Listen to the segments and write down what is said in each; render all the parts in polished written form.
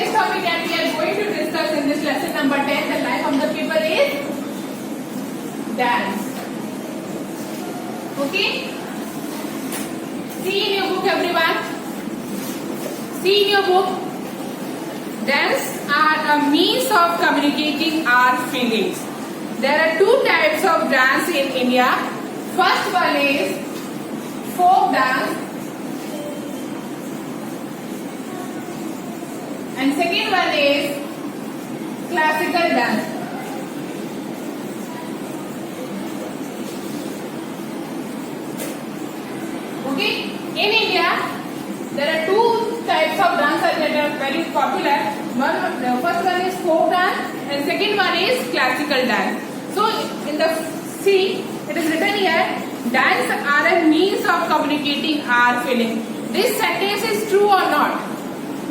today's topic that we are going to discuss in this lesson number 10, the life of the people is dance. Okay? See in your book, everyone. See in your book. Dance are a means of communicating our feelings. There are two types of dance in India. First one is folk dance. And second one is classical dance. Okay, in India there are two types of dance that are very popular. The first one is folk dance and second one is classical dance. So in the C it is written here, dance are a means of communicating our feeling. This sentence is true or not?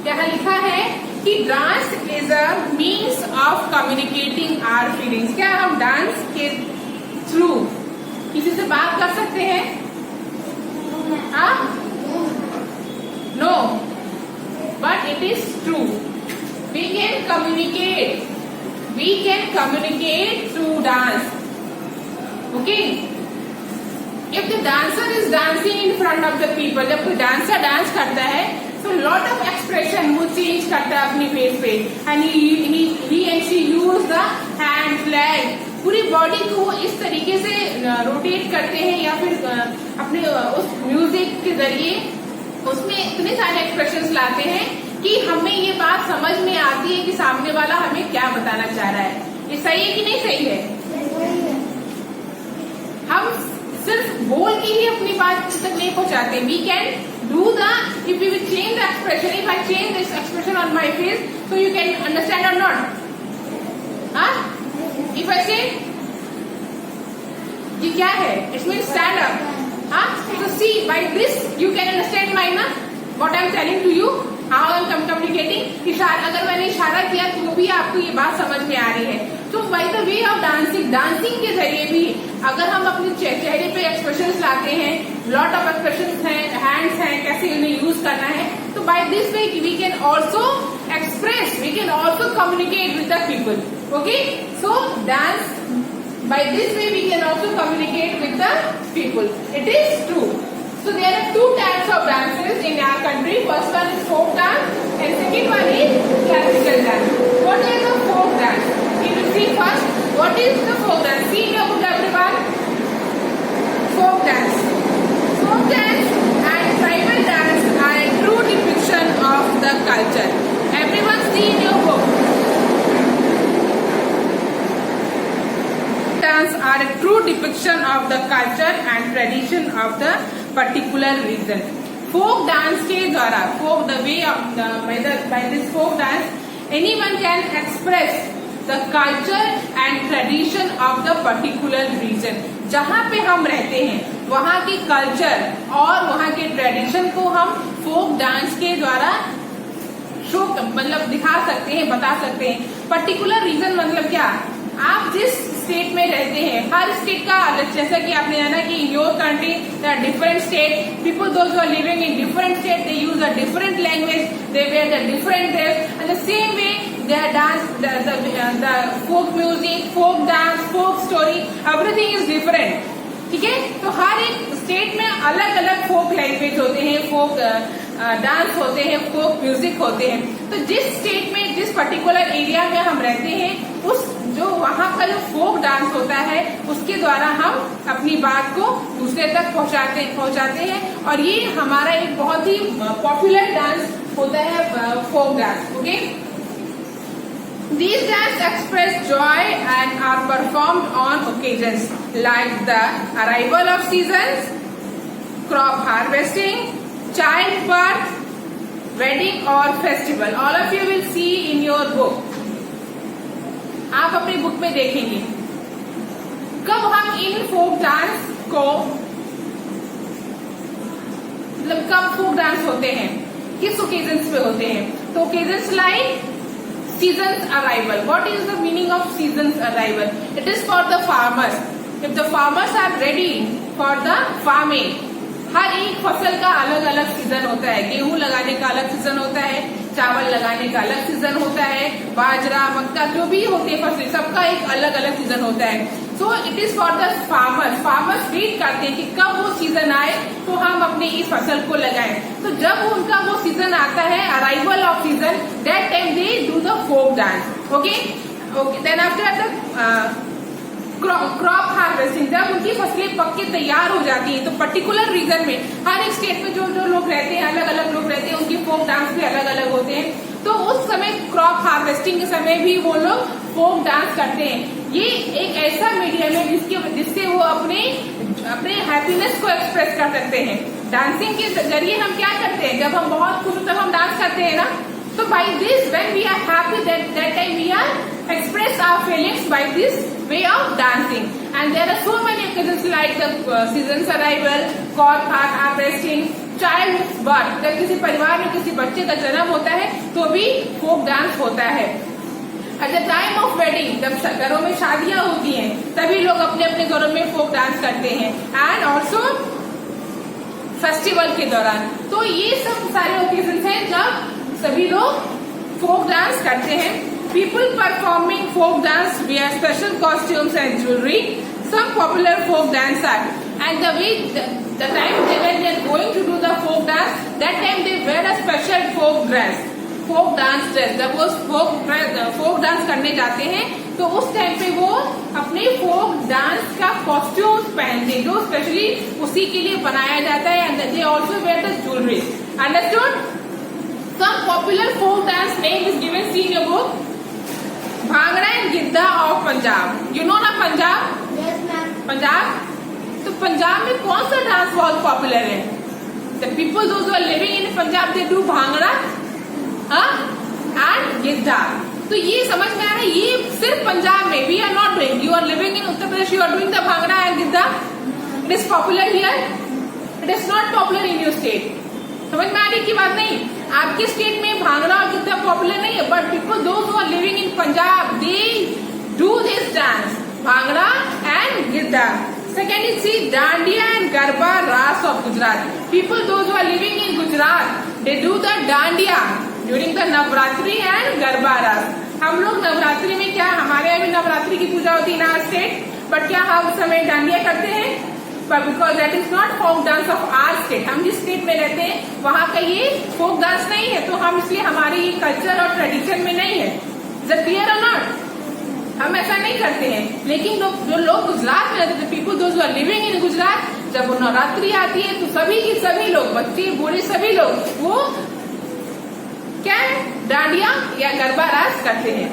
यहाँ लिखा है कि dance is a means of communicating our feelings. क्या हम dance के through किसी से बात कर सकते हैं? No, but it is true. We can communicate through dance. Okay, if the dancer is dancing in front of the people, जब कोई डांसर डांस करता है तो लॉट ऑफ एक्सप्रेशन वो चेंज करता है अपनी फेस पे, and he and she use the hand leg, पूरी बॉडी को वो इस तरीके से रोटेट करते हैं या फिर अपने उस म्यूजिक के जरिए उसमें इतने सारे एक्सप्रेशंस लाते हैं कि हमें ये बात समझ में आती है कि सामने वाला हमें क्या बताना चाह रहा है. ये सही है कि नहीं सही है? हम सिर्फ बोल के ही अपनी बात तक नहीं पहुंचाते. We can do the, if you will change the expression, if I change this expression on my face, so you can understand or not? If I say ये क्या है, it means stand up. So see, by this you can understand my what I am telling to you, how I am communicating. अगर मैंने इशारा किया तो भी आपको ये बात समझ में आ रही है. तो by the way of dancing के जरिए भी अगर हम अपने चेहरे पे एक्सप्रेशंस लाते हैं, लॉट ऑफ एक्सप्रेशंस हैं, हैंड्स हैं, कैसे उन्हें यूज करना है, तो by this way we can also express, we can also communicate with the people. Okay, so dance, by this way we can also communicate with the people. It is true. So there are two types of dances in our country. First one is folk dance and second one is classical dance. What is the folk dance? You will see first what is the folk dance. See in your book, everyone. Folk dance. Folk dance and tribal dance are a true depiction of the culture. Everyone see in your book. Dance are a true depiction of the culture and tradition of the particular region. Folk dance के द्वारा, folk the way of by this folk dance, anyone can express the culture and tradition of the particular region. जहाँ पे हम रहते हैं वहाँ की culture और वहाँ के ट्रेडिशन को हम फोक डांस के द्वारा शो मतलब दिखा सकते हैं, बता सकते हैं. पर्टिकुलर रीजन मतलब क्या? आप जिस स्टेट में रहते हैं, हर स्टेट का अलग, जैसा कि आपने जाना कि in your country there are different state, people those who are living in different state, they use a different language, they wear the different dress, and the same way their dance, the folk music, folk dance, folk story, everything is different. ठीक है, तो हर एक state में अलग अलग फोक language होते हैं, folk dance होते हैं, फोक म्यूजिक होते हैं. तो जिस स्टेट में, जिस पर्टिकुलर एरिया में हम रहते हैं, उस जो वहाँ का जो फोक डांस होता है उसके द्वारा हम अपनी बात को दूसरे तक पहुँचाते हैं. और ये हमारा एक बहुत ही पॉपुलर डांस होता है, folk dance. Okay, these dance express joy and are performed on occasions like the arrival of seasons, crop harvesting, childbirth, wedding or festival. All of you will see in your book. आप अपनी book में देखेंगे कब हम इन folk dance को, मतलब कब folk dance होते हैं, किस ओकेजन्स पे होते हैं. तो occasions like season's arrival. What is the meaning of season's arrival? It is for the farmers. If the farmers are ready for the farming, हर एक फसल का अलग अलग सीजन होता है. गेहूं लगाने का अलग सीजन होता है, चावल लगाने का अलग सीजन होता है, बाजरा मक्का जो भी होते हैं फसल सबका एक अलग अलग सीजन होता है। So it is for the farmers wait करते हैं कि कब वो सीजन आए तो हम अपने इस फसल को लगाएं। तो जब उनका वो सीजन आता है, arrival of season, that time they do the folk dance. Okay, then after the crop harvesting, जब उनकी फसलें पक के तैयार हो जाती है तो पर्टिकुलर रीजन में हर एक स्टेट में जो जो लोग रहते हैं, अलग अलग लोग रहते हैं, उनके फोक डांस भी अलग अलग होते हैं। तो उस समय क्रॉप हार्वेस्टिंग के समय भी वो लोग फोक डांस करते हैं। ये एक ऐसा मीडियम है जिससे वो अपने हैप्पीनेस को एक्सप्रेस कर सकते हैं। डांसिंग के जरिए हम क्या करते हैं, जब हम बहुत खुश तब हम डांस करते हैं ना, तो by this when we are happy that time we are express our feelings by this way of dancing. And there are so many occasions like the season's arrival, crop harvesting, child's birth. जब किसी परिवार में किसी बच्चे का जन्म होता है तो भी फोक डांस होता है। At the time of wedding, जब घरों में शादियां होती हैं तभी लोग अपने अपने घरों में फोक डांस करते हैं। एंड ऑल्सो फेस्टिवल के दौरान। तो ये सब सारे ओकेजन हैं जब सभी लोग फोक डांस करते हैं। People performing folk dance wear special costumes and jewelry. Some popular folk dance are, and the time when they are going to do the folk dance, that time they wear a special folk dance dress. जब वो folk dance करने जाते हैं तो उस time पे वो अपने folk dance का कॉस्ट्यूम्स पहनते हैं जो स्पेशली उसी के लिए बनाया जाता है। And they also wear the jewelry. Understood? Some popular folk dance name is given. See in your book. Bhangra and Giddha of Punjab. You know ना पंजाब? Yes, ma'am. पंजाब, तो पंजाब में कौन सा डांस बहुत पॉपुलर है? The people those who are living in Punjab they do bhangra and giddha. तो ये समझ में आ रहा है, ये सिर्फ पंजाब में we are not doing. You are living in Uttar Pradesh, you are doing the bhangra and giddha. It is popular here, it is not popular in your state. समझ में आ रही की बात नहीं? आपके स्टेट में भांगड़ा और गिद्धा पॉपुलर नहीं है, but people those who are living in Punjab they do this dance, bhangra and giddha. Second is see dandiya and garba raas of Gujarat. People those who are living in Gujarat they do the dandiya during the Navratri and garba raas. हम लोग नवरात्रि में क्या, हमारे यहाँ भी नवरात्रि की पूजा होती है इन आवर स्टेट, बट क्या हम उस समय डांडिया करते हैं? But because that is not folk dance of our state, हम जिस स्टेट में रहते हैं वहाँ का ये फोक डांस नहीं है, तो हम इसलिए हमारे ये कल्चर और ट्रेडिशन में नहीं है। Is that clear or not? हम ऐसा नहीं करते हैं। लेकिन जो लोग गुजरात में रहते हैं, people those who are living in Gujarat, जब वो नवरात्रि आती है तो सभी की सभी लोग, बच्चे बूढ़े सभी लोग वो क्या डांडिया या गरबा रास करते हैं।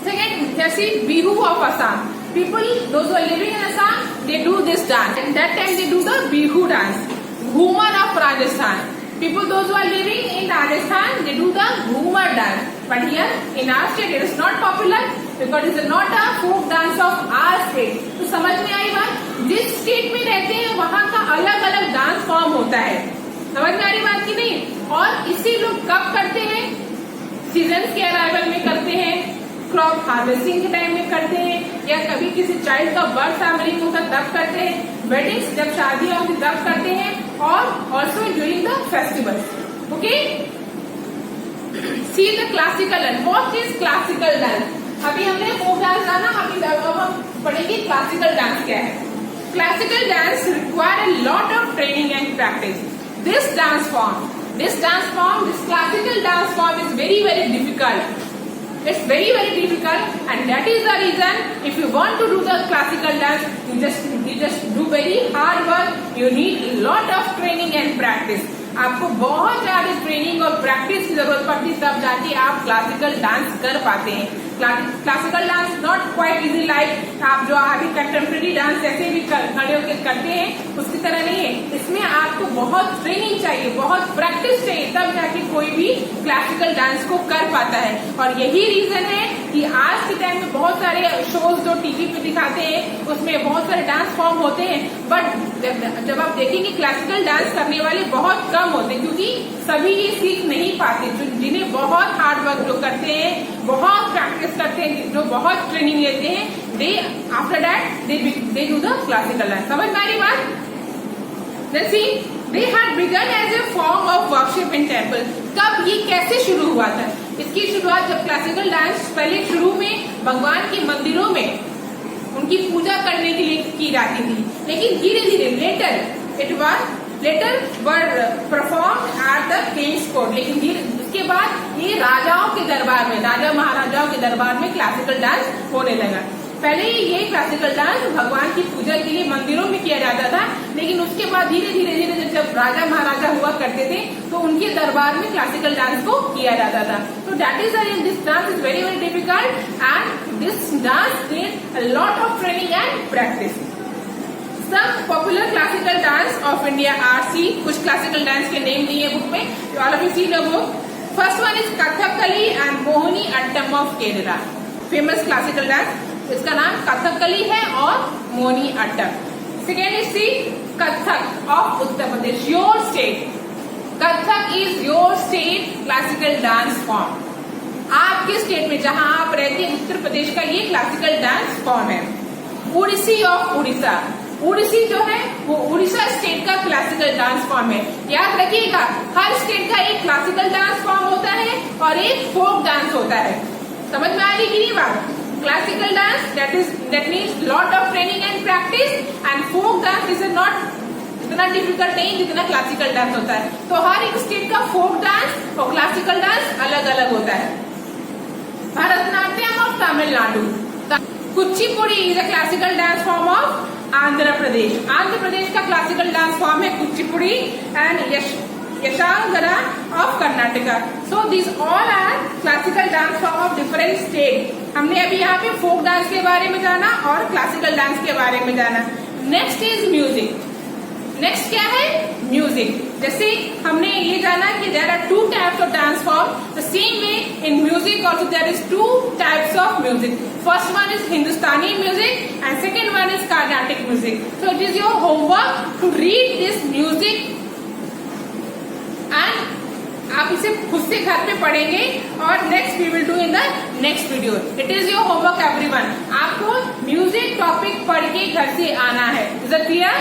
सेकेंड जैसे Bihu of Assam. People, those who are living in Assam, they do this dance. And that time they do the Bihu dance. Ghumar of Rajasthan. People, those who are living in Rajasthan, they do the Ghumar dance. But here in our state, it is not popular because it is not a folk dance of our state. तो समझ में आई बात? जिस state में रहते हैं वहाँ का अलग अलग डांस फॉर्म होता है। समझ में आ रही बात की नहीं? और इसी लोग कब करते हैं? सीजन के अराइवल में करते हैं, क्रॉप हार्वेस्टिंग के टाइम में करते हैं, या कभी किसी चाइल्ड का बर्थ फैमिली में होता तब करते हैं, वेडिंग्स जब शादियां होती तब करते हैं, और also during the festival. Okay, see the classical dance. What is classical dance? अभी हमने फोक डांस जाना, अभी अब हम पढ़ेंगे क्लासिकल डांस क्या है। Classical dance require a lot of training and practice. This classical dance form is very difficult. It's very difficult, and that is the reason if you want to do the classical dance, you just do very hard work. You need a lot of training and practice. आपको बहुत ज्यादा training और practice की जरूरत पड़ती है, तब जाके आप क्लासिकल डांस कर पाते हैं। Classical dance not quite easy like आप जो अभी कंटेम्प्रेरी डांस जैसे भी खड़े होकर करते हैं उसकी तरह नहीं है। इसमें आपको बहुत ट्रेनिंग चाहिए, बहुत प्रैक्टिस चाहिए, तब जाके कोई भी क्लासिकल डांस को कर पाता है। और यही रीजन है कि आज के टाइम में बहुत सारे शोज जो टीवी पे दिखाते हैं उसमें बहुत सारे डांस फॉर्म होते हैं, बट जब आप देखेंगे क्लासिकल डांस करने वाले बहुत कम होते हैं, क्योंकि सभी ये सीख नहीं पाते। जिन्हें बहुत हार्ड वर्क जो करते हैं, बहुत प्रैक्टिस करते हैं, जो बहुत ट्रेनिंग लेते हैं, they after that they do the classical dance. समझ में आ रही बात? Let's see They had begun as a form of worship in temple. कब ये कैसे शुरू हुआ था? इसकी शुरुआत जब क्लासिकल डांस पहले शुरू में भगवान के मंदिरों में उनकी पूजा करने के लिए की जाती थी, लेकिन धीरे धीरे later were perform at the king's court. लेकिन उसके बाद ये राजाओं के दरबार में, राजा महाराजाओं के दरबार में क्लासिकल डांस होने लगा। पहले ये क्लासिकल डांस भगवान की पूजा के लिए मंदिरों में किया जाता था, लेकिन उसके बाद धीरे धीरे जब राजा महाराजा हुआ करते थे तो उनके दरबार में क्लासिकल डांस को किया जाता था। तो that is this dance is very very difficult and this dance need a lot of training and practice. Some popular classical dance of India are see, कुछ classical dance के नेम दिए book में, all of you see the book. First one is Kathakali and Mohini Attam of Kerala. Famous classical dance, इसका नाम कथकली है और Mohiniyattam. Second is see Kathak of Uttar Pradesh, your state. Kathak is your state classical dance form. आपके state में जहां आप रहते हैं उत्तर प्रदेश का ये क्लासिकल डांस फॉर्म है। ओडिसी ऑफ उड़ीसा, ओडिसी जो है वो उड़ीसा स्टेट का क्लासिकल डांस फॉर्म है। याद रखिएगा, हर स्टेट का एक क्लासिकल डांस फॉर्म होता है और एक फोक डांस होता है। समझ में आ रही कि नहीं बात? Classical dance that needs lot of training and practice, and folk dance is not इतना डिफिकल्ट नहीं जितना क्लासिकल डांस होता है। तो हर एक स्टेट का फोक डांस और क्लासिकल डांस अलग अलग होता है। Bharatanatyam of Tamil Nadu, Kuchipudi is a classical dance form of Andhra Pradesh. Andhra Pradesh का क्लासिकल डांस फॉर्म है कुचिपुड़ी एंड यशांगरा of Karnataka. So this all are classical dance form of different state. हमने अभी यहाँ पे फोक डांस के बारे में जाना और क्लासिकल डांस के बारे में जाना। Next is music. नेक्स्ट क्या है? म्यूजिक। जैसे हमने ये जाना कि there are two types of dance form, the same way in music also there is two types of music. First one is Hindustani music and second one is Carnatic music. So it is your homework to read this music and आप इसे खुद से घर पे पढ़ेंगे और next we will do in the next video. It is your homework everyone. आपको music topic पढ़ के घर से आना है। Is it clear?